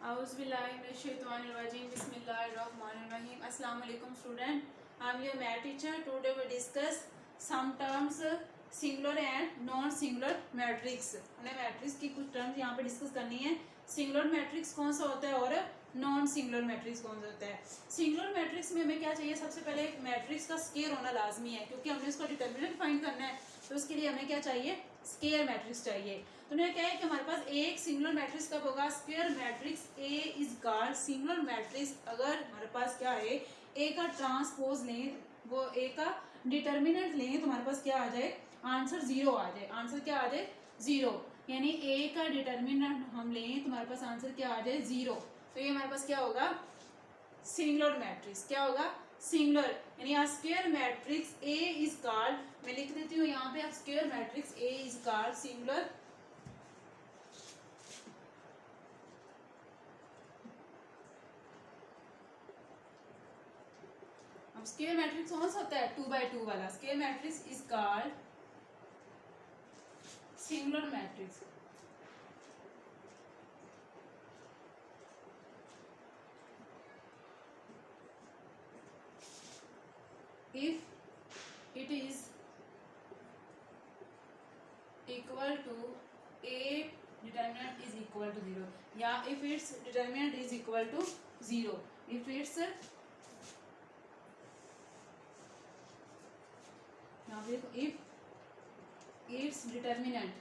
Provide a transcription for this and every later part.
Auzubillahiminash-shaytanir-rajim. Bismillahir-rahmanir-rahim. Assalamu alaikum student. I'm your math teacher. Today we discuss some terms singular and non-singular matrix. हमने matrix की कुछ terms यहाँ पे discuss करनी है. सिंगुलर मैट्रिक्स कौन सा होता है और नॉन सिंगुलर मैट्रिक्स कौन सा होता है. सिंगुलर मैट्रिक्स में हमें क्या चाहिए, सबसे पहले एक मैट्रिक्स का स्केयर होना लाजमी है, क्योंकि हमने उसका डिटर्मिनेंट फाइंड करना है. तो उसके लिए हमें क्या चाहिए, स्केयर मैट्रिक्स चाहिए. तो उन्हें क्या है कि हमारे पास एक सिंगुलर मैट्रिक्स कब होगा, square matrix A is called singular matrix. अगर हमारे पास क्या है, ए का ट्रांसपोज लें, वो ए का डिटर्मिनेंट लें, तो हमारे पास क्या आ जाए, आंसर जीरो आ जाए. आंसर क्या आ जाए, जीरो. यानी ए का डिटर्मिनेंट हम लें तो हमारे पास आंसर क्या आ जाए, जीरो. तो ये हमारे पास क्या होगा, सिंगुलर मैट्रिक्स. क्या होगा, सिंगुलर. यानी square matrix A is called, मैं लिख देती हूँ यहाँ पे, square matrix A is called singular. Square matrix कौन सा होता है, 2x2 वाला. Square matrix is called singular matrix. if it is equal to a determinant is equal to 0, या if its determinant is equal to 0, if its if its determinant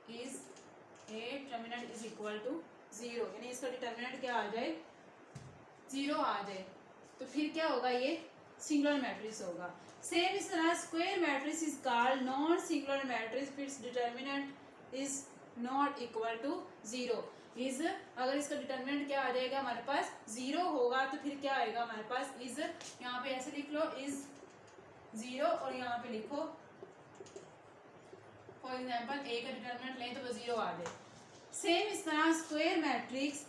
is a determinant is equal to 0, यानी इसका determinant क्या आ जाए, 0 आ जाए, तो फिर क्या होगा, ये सिंगुलर मैट्रिक्स होगा. सेम इस तरह square matrix is called non singular matrix. Its determinant is not equal to 0. Is अगर इसका डिटर्मिनेंट क्या आ जाएगा, हमारे पास 0 होगा, तो फिर क्या आएगा हमारे पास, इज यहाँ पे ऐसे लिख लो, इज 0, और यहाँ पे लिखो फॉर एग्जाम्पल ए का डिटर्मिनेंट लें तो वो 0 आ जाए. सेम इस तरह square matrix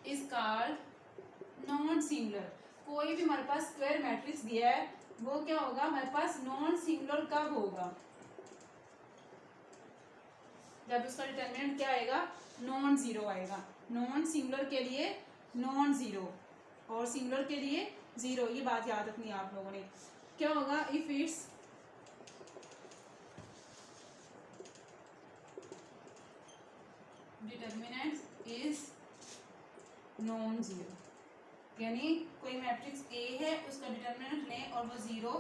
is called non singular. कोई भी हमारे पास स्क्वायर मैट्रिक्स दिया है, वो क्या होगा हमारे पास, नॉन सिंगुलर कब होगा, जब उसका डिटर्मिनेंट क्या आएगा, नॉन जीरो आएगा. नॉन सिंगुलर के लिए नॉन जीरो और सिंगुलर के लिए 0. ये बात याद रखनी है आप लोगों ने. क्या होगा, if it's determinant is non zero, यानी कोई मैट्रिक्स ए है, उसका डिटर्मिनेंट लें और वो 0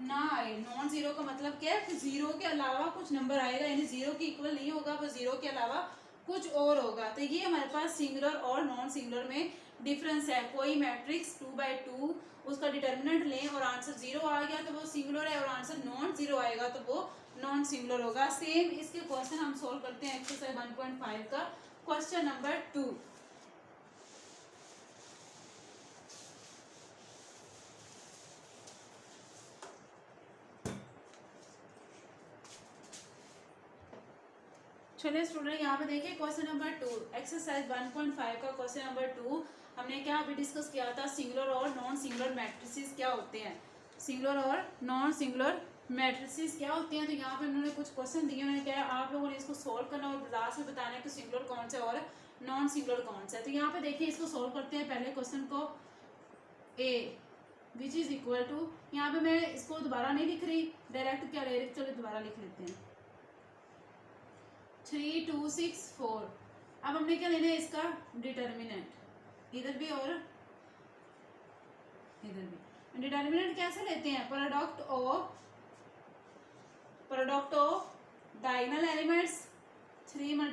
ना आए. नॉन जीरो का मतलब क्या है, 0 के अलावा कुछ नंबर आएगा, यानी 0 के इक्वल नहीं होगा, वो 0 के अलावा कुछ और होगा. तो ये हमारे पास सिंगुलर और नॉन सिंगुलर में डिफरेंस है. कोई मैट्रिक्स 2x2 उसका डिटर्मिनेंट लें और आंसर 0 आ गया तो वो सिंगुलर है, और आंसर नॉन जीरो आएगा तो वो नॉन सिंगुलर होगा. सेम इसके क्वेश्चन हम सोल्व करते हैं एक्सरसाइज 1.5 का क्वेश्चन नंबर 2. चलिए स्टूडेंट यहाँ पे देखिए क्वेश्चन नंबर 2, एक्सरसाइज 1.5 का क्वेश्चन नंबर 2. हमने क्या अभी डिस्कस किया था, सिंगुलर और नॉन सिंगुलर मैट्रिसेस क्या होते हैं, सिंगुलर और नॉन सिंगुलर मैट्रिसेस क्या होते हैं. तो यहाँ पे उन्होंने कुछ क्वेश्चन दिए, उन्होंने क्या है, आप लोगों ने इसको सोल्व करना और लास्ट में बताना है कि सिंगुलर कौन सा है और नॉन सिंगुलर कौन सा है. तो यहाँ पे देखिए इसको सोल्व करते हैं. पहले क्वेश्चन को ए विच इज इक्वल टू, यहाँ पे मैं इसको दोबारा नहीं लिख रही, डायरेक्ट क्या ले रही, चलो दोबारा लिख लेते हैं, 3 2 6 4. अब हमने क्या लेना है, इसका डिटर्मिनेंट, इधर भी और इधर भी. डिटर्मिनेंट कैसे लेते हैं, product of diagonal elements 3 ×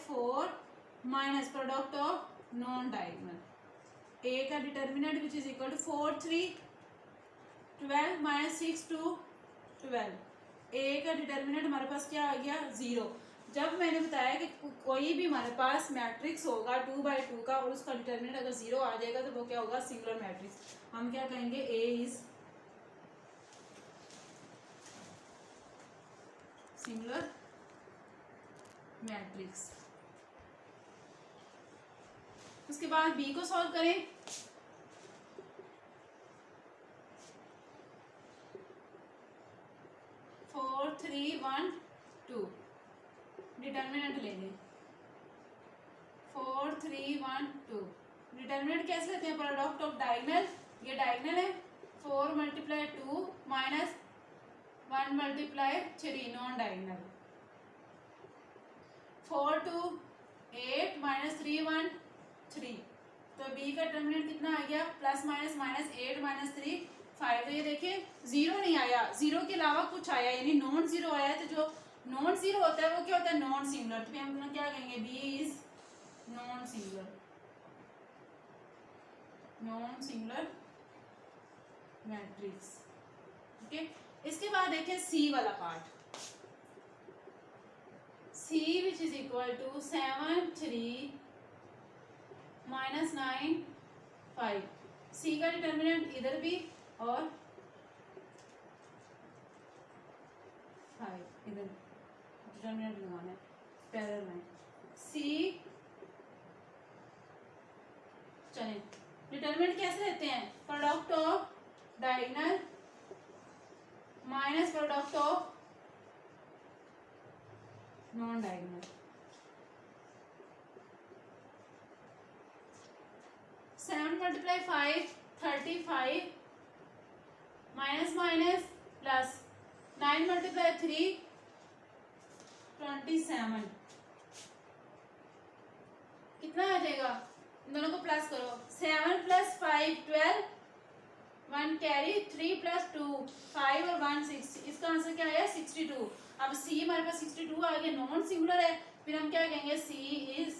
4 minus product of non diagonal. A का determinant which is equal to 4 3 12 minus 6 2 12. A का डिटर्मिनेंट हमारे पास क्या आ गया, 0. जब मैंने बताया कि कोई भी हमारे पास मैट्रिक्स होगा 2x2 का और उसका डिटर्मिनेंट अगर 0 आ जाएगा तो वो क्या होगा, सिंगुलर मैट्रिक्स. हम क्या कहेंगे, ए इज सिंगुलर मैट्रिक्स. उसके बाद बी को सॉल्व करें. डिटर्मिनेंट ले लें 4 3 1 2। डिटर्मिनेंट कैसे लेते हैं? प्रोडक्ट ऑफ डायगोनल, ये डायगोनल है 4 multiply 2 minus 1 multiply 3 non diagonal 4 2 8 minus 3 1 3। तो बी का डिटर्मिनेंट कितना आ गया? Plus minus minus 8 minus 3 5। तो ये देखिए जीरो नहीं आया, जीरो के अलावा कुछ आया यानी नॉन जीरो आया। तो जो नॉन जीरो होता है वो क्या होता है? Non singular. तो हम क्या कहेंगे? B is non singular, non singular matrix. Okay, इसके बाद देखें सी वाला part. C which is equal to 7 3 minus 9 5। C का डिटर्मिनेंट इधर भी और 5 इधर डिटर्मिनेंट लगाना है पैरेलल में। C चलें डिटर्मिनेंट कैसे लेते हैं? Product of diagonal minus product of non diagonal. 7 multiply 5 35 minus minus plus 9 multiply 3 27। कितना आ जाएगा? इन दोनों को प्लस करो 7 प्लस 5 12 1 कैरी 3 प्लस 2 5 और 1 6। इसका आंसर क्या आया? 62। अब सी हमारे पास 62 आ गया, नॉन सिंगुलर है। फिर हम क्या कहेंगे? C is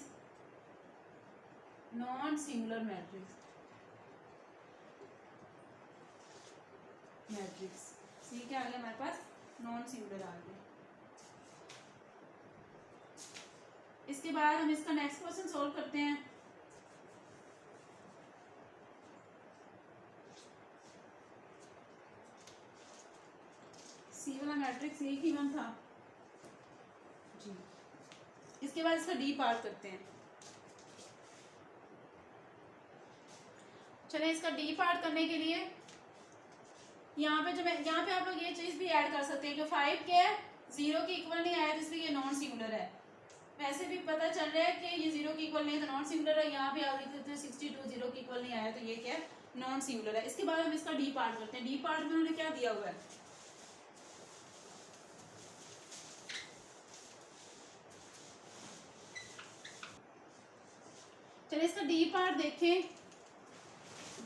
non singular matrix. Matrix C क्या आ गया हमारे पास? नॉन सिंगुलर आ गया। इसके बाद हम इसका नेक्स्ट क्वेश्चन सोल्व करते हैं। सी वाला मैट्रिक्स एक ही वन था जी। इसके बाद इसका डी पार्ट करते हैं। चलिए इसका डी पार्ट करने के लिए यहाँ पे आप लोग ये चीज भी ऐड कर सकते हैं कि 5 के 0 के इक्वल नहीं आया तो इसलिए ये नॉन सिंगुलर है। वैसे भी पता चल रहा है कि ये 0 के इक्वल नहीं है तो नॉन सिंगुलर है। यहाँ पे आप लिख देते हैं 62 0 के इक्वल नहीं आया तो ये क्या है? नॉन सिंगुलर है। इसके बाद हम इसका डी पार्ट करते हैं। डी पार्ट में उन्होंने क्या दिया हुआ है? चलिए इसका डी पार्ट देखें।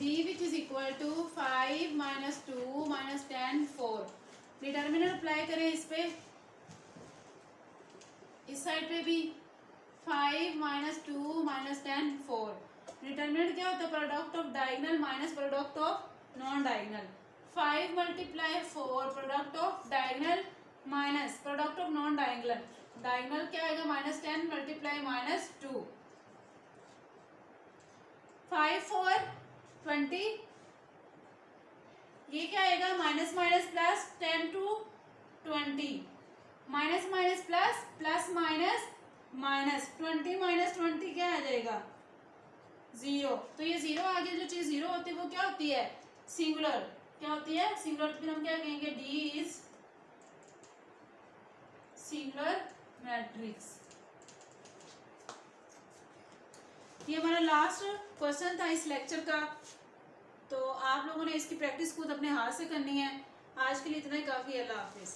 d which is equal to 5 minus 2 minus 10 4। Determinant apply करें इस पे, इस साइड पे भी 5 minus 2 minus 10 4। डिटर्मिनेंट क्या होता है? Product of diagonal minus product of non diagonal. 5 multiply 4 product of diagonal minus product of non diagonal. Diagonal क्या आएगा? Minus 10 multiply minus 2 5 4 20। ये क्या आएगा? Minus minus plus 10 to 20 minus minus plus plus minus minus 20 minus 20 क्या आ जाएगा? 0। तो ये 0 आगे जो चीज 0 होती है वो क्या होती है? सिंगुलर। क्या होती है? सिंगुलर। फिर हम क्या कहेंगे? D is singular matrix. ये हमारा लास्ट क्वेश्चन था इस लेक्चर का। तो आप लोगों ने इसकी प्रैक्टिस खुद अपने हाथ से करनी है। आज के लिए इतना ही काफ़ी। अल्लाह हाफिज़।